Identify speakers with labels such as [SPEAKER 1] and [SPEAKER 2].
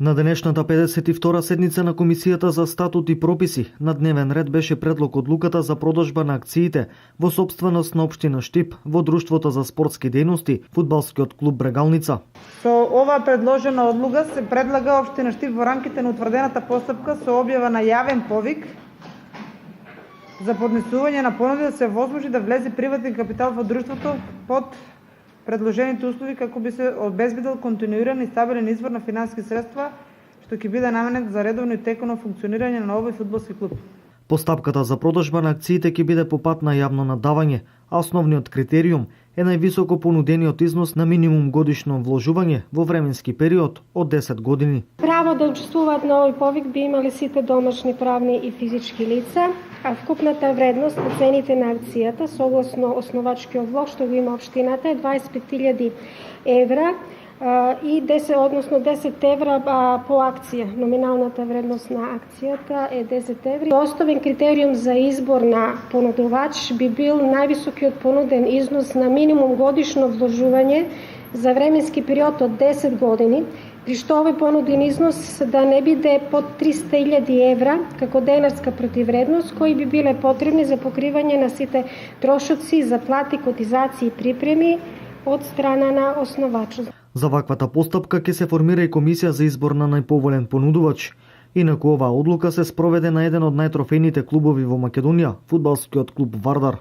[SPEAKER 1] На денешната 52-та седница на Комисијата за статут и прописи на дневен ред беше предлог одлуката за продажба на акциите во сопственост на општина Штип во Друштвото за спортски дејности, фудбалскиот клуб Брегалница.
[SPEAKER 2] Со оваа предложена одлука се предлага општина Штип во рамките на утврдената постапка со објава на јавен повик за поднесување на понуди да се возможи да влезе приватен капитал во друштвото под предложените услови како би се обезбедил континуиран и стабилен извор на финансиски средства што ќе биде наменет за редовно и теконо функционирање на овој фудбалски клуб.
[SPEAKER 1] Постапката за продажба на акциите ќе биде по пат на јавно надавање, а основниот критериум е највисоко понудениот износ на минимум годишно вложување во временски период од 10 години.
[SPEAKER 3] Право да учествуваат на овој повик би имали сите домашни правни и физички лица, а вкупната вредност на цените на акцијата согласно основачкиот влог што го има општината е 25.000 евра и 10 евра по акција. Номиналната вредност на акцијата е 10 еври. Основен критериум за избор на понудувач би бил највисокиот понуден износ на минимум годишно вложување за временски период од 10 години, при што овој понуден износ да не биде под 300.000 евра како денарска противредност, кои би биле потребни за покривање на сите трошоци, заплати, котизации и припреми од страна на основачот.
[SPEAKER 1] За ваквата постапка ќе се формира и комисија за избор на најповолен понудувач. Инаку оваа одлука се спроведе на еден од најтрофејните клубови во Македонија, фудбалскиот клуб Вардар.